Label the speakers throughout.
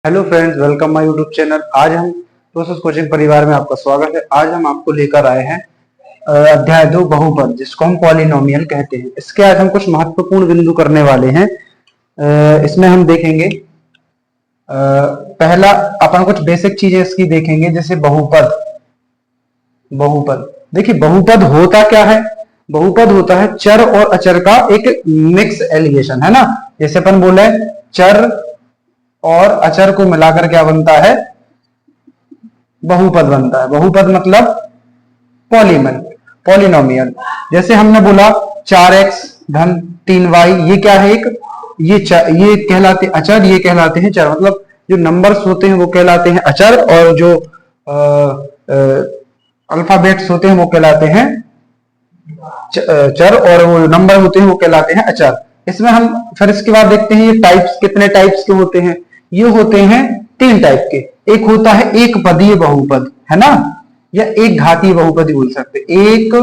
Speaker 1: Hello friends, welcome my YouTube channel. आज हम process coaching परिवार में आपका स्वागत है। आज हम आपको लेकर आए हैं अध्याय 2 बहुपद, जिसको हम पॉलिनोमियल कहते हैं। इसके आज हम कुछ महत्वपूर्ण बिंदु करने वाले हैं। इसमें हम देखेंगे पहला अपन कुछ बेसिक चीजें इसकी देखेंगे, जैसे बहुपद। बहुपद देखिए, बहुपद होता क्या है? बहुपद होता है चर और अचर का एक मिक्स एलिगेशन, है ना। जैसे अपन बोले चर और अचर को मिलाकर क्या बनता है? बहुपद बनता है। बहुपद मतलब पॉलिनोमियल। जैसे हमने बोला 4x धन 3y, ये क्या है? ये कहलाते अचर, ये कहलाते हैं चर। मतलब जो नंबर्स होते हैं वो कहलाते हैं अचर, और जो अल्फाबेट्स होते हैं वो कहलाते हैं चर, और वो नंबर होते हैं वो कहलाते हैं अचर। इसमें हम फिर इसके बाद देखते हैं ये टाइप्स, कितने टाइप्स के होते हैं। ये होते हैं 3 टाइप के। एक होता है एक पदीय बहुपद, है ना, या एक घातीय बहुपद ही बोल सकते। एक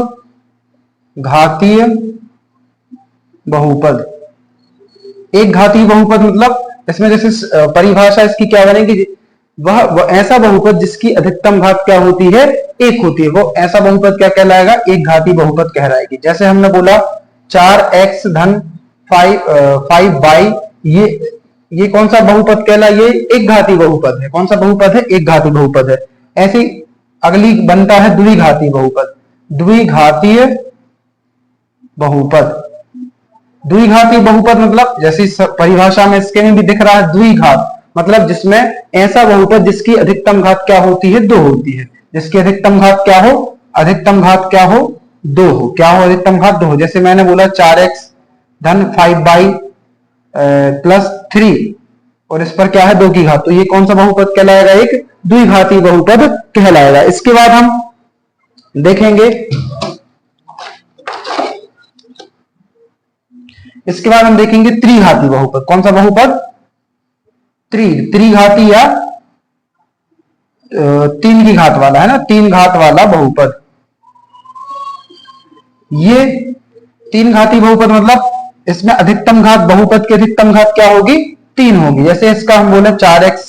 Speaker 1: घातीय बहुपद। एक घातीय बहुपद मतलब इसमें जैसे परिभाषा इसकी क्या बनेगी? वह ऐसा बहुपद जिसकी अधिकतम घात क्या होती है? 1 होती है। वो ऐसा बहुपद क्या कहलाएगा? एक घातीय बहुपद कहलाएगी। जैसे हमने बोला 4x धन 5y, ये कौन सा बहुपद कहला? ये एक घातीय बहुपद है। कौन सा बहुपद है? एक घातीय बहुपद है। ऐसे अगली बनता है द्विघातीय बहुपद। द्विघातीय बहुपद। द्विघातीय बहुपद मतलब जैसे परिभाषा में इसके में भी दिख रहा है, द्विघात मतलब जिसमें ऐसा बहुपद जिसकी अधिकतम घात क्या होती है? 2 होती है। जिसकी अधिकतम घात क्या हो? अधिकतम घात क्या हो? 2 हो। क्या हो? अधिकतम घात 2 हो। जैसे मैंने बोला 4x धन 5y प्लस 3, और इस पर क्या है? 2 की घात। तो ये कौन सा बहुपद कहलाएगा? एक द्विघातीय बहुपद कहलाएगा। इसके बाद हम देखेंगे, त्रिघाती बहुपद। कौन सा बहुपद? त्रिघाती या 3 की घात वाला, है ना, 3 घात वाला बहुपद। ये 3 घाती बहुपद मतलब इसमें अधिकतम घात, बहुपद की अधिकतम घात क्या होगी? 3 होगी। जैसे इसका हम बोले 4x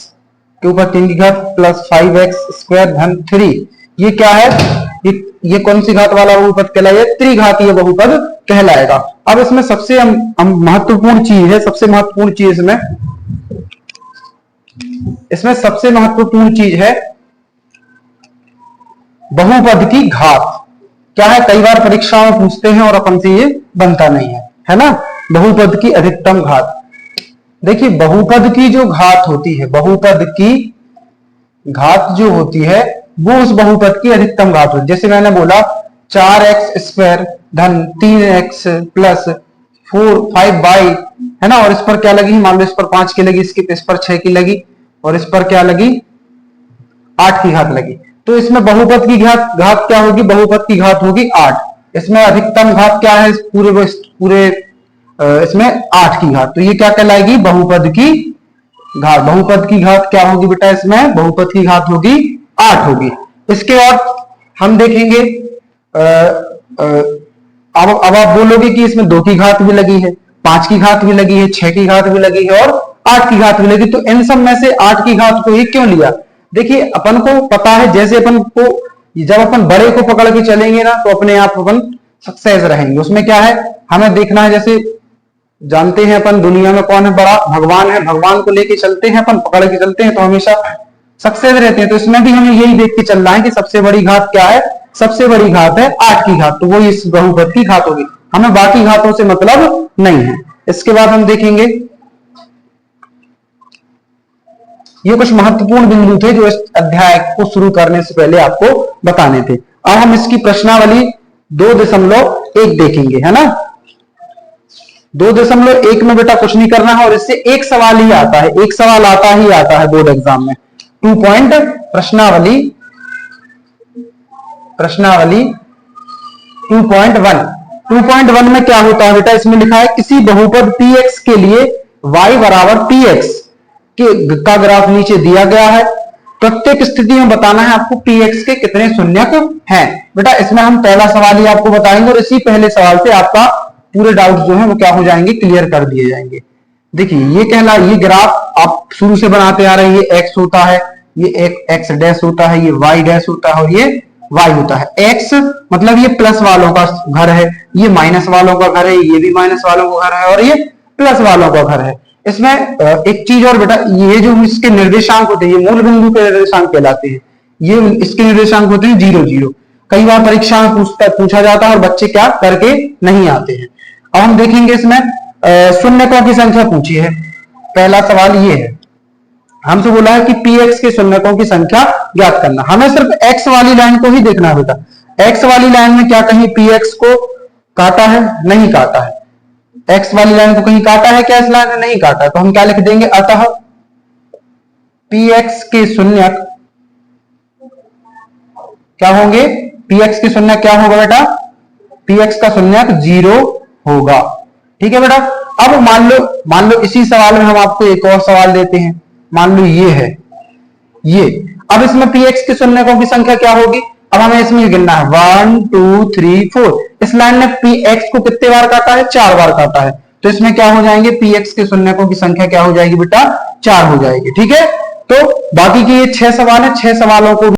Speaker 1: के ऊपर 3 की घात प्लस 5x स्क्वायर धन 3, ये क्या है? ये कौन सी घात वाला बहुपद कहलाएगा? त्रिघातीय बहुपद कहलाएगा। अब इसमें सबसे महत्वपूर्ण चीज है, इसमें सबसे महत्वपूर्ण चीज है बहुपद की घात। क्या है? कई बार परीक्षाओं में पूछते हैं और अपन से ये बनता नहीं है ना। बहुपद की अधिकतम घात। देखिए, बहुपद की जो घात होती है, बहुपद की घात जो होती है वो उस बहुपद की अधिकतम घात होती है। जैसे मैंने बोला 4x स्क्वायर धन 3x प्लस 5y, है ना, और इस पर क्या लगी? मान लो इस पर 5 की लगी, इस पर 6 की लगी, और इस पर क्या लगी? 8 की घात लगी। तो इसमें बहुपद की घात क्या होगी? बहुपद की घात होगी 8। इसमें अधिकतम घात क्या है? पूरे इसमें 8 की घात। तो ये क्या कहलाएगी? बहुपद की घात। बहुपद की घात क्या होगी बेटा? इसमें बहुपद की घात होगी 8 होगी। इसके बाद हम देखेंगे, अब आप बोलोगे कि इसमें 2 की घात भी लगी है, 5 की घात भी लगी है, 6 की घात भी लगी है, और 8 की घात भी लगी। तो इन सब में से 8 की घात को ही क्यों लिया? देखिए, अपन को पता है, जैसे अपन को जब अपन बड़े को पकड़ के चलेंगे ना, तो अपने आप अपन सक्सेस रहेंगे। उसमें क्या है? हमें देखना है, जैसे जानते हैं अपन दुनिया में कौन है बड़ा? भगवान है। भगवान को लेके चलते हैं अपन, पकड़ के चलते हैं तो हमेशा सक्सेस रहते हैं। तो इसमें भी हमें यही देख के चलना है कि सबसे बड़ी घात क्या है? सबसे बड़ी घात है 8 की घात। तो वो इस बहुपद की घात होगी। हमें बाकी घातों से मतलब नहीं है। इसके बाद हम देखेंगे, ये कुछ महत्वपूर्ण बिंदु थे जो इस अध्याय को शुरू करने से पहले आपको बताने थे। अब हम इसकी प्रश्नावली 2.1 देखेंगे, है ना। 2.1 में बेटा कुछ नहीं करना है, और इससे एक सवाल ही आता है, एक सवाल आता है बोर्ड एग्जाम में। 2 पॉइंट प्रश्नावली 2.1। 2.1 में क्या होता है बेटा? इसमें लिखा है किसी बहुपद px के लिए y बराबर px का ग्राफ नीचे दिया गया है। प्रत्येक स्थिति में बताना है आपको px के कितने शून्यक हैं। बेटा, इसमें हम पहला सवाल ही आपको बताएंगे, और इसी पहले सवाल से आपका पूरे डाउट जो है वो क्या हो जाएंगे? क्लियर कर दिए जाएंगे। देखिए ये ग्राफ आप शुरू से बनाते आ रहे हैं, ये एक्स होता है, ये एक एक्स डैश होता है, ये वाई डैश होता है और ये वाई होता है। एक्स मतलब ये प्लस वालों का घर है, ये माइनस वालों का घर है, ये भी माइनस वालों का घर है और ये प्लस वालों का घर है। इसमें एक चीज और बेटा, ये जो इसके निर्देशांक होते हैं, ये मूल बिंदु के निर्देशांक कहलाते हैं। ये इसके निर्देशांक होते हैं 0 0। कई बार परीक्षा में पूछा जाता है और बच्चे क्या करके नहीं आते हैं। अब हम देखेंगे इसमें शून्यकों की संख्या पूछी है। पहला सवाल ये है, हमसे बोला है कि px के शून्यकों की संख्या ज्ञात करना। हमें सिर्फ x वाली लाइन को ही देखना है बेटा। x वाली लाइन में क्या कहीं px को काटा है? नहीं काटा है। x वाली लाइन को कहीं काटा है क्या? इस लाइन ने नहीं काटा। तो हम क्या लिख देंगे, अतः px के शून्यक क्या होंगे? px के शून्यक क्या होगा बेटा? px का शून्यक 0 होगा। ठीक है बेटा। अब मान लो इसी सवाल में हम आपको एक और सवाल देते हैं। मान लो ये है ये। अब इसमें px के शून्यकों की संख्या क्या होगी? अब हमें इसमें गिनना है 1 2 3 4। इस लाइन ने px को कितने बार काटा है? 4 बार काटा है। तो इसमें क्या हो जाएंगे? px के शून्यकों की संख्या क्या हो जाएगी बेटा? 4 हो जाएगी। ठीक है। तो बाकी के ये 6 सवाल है, 6 सवालों को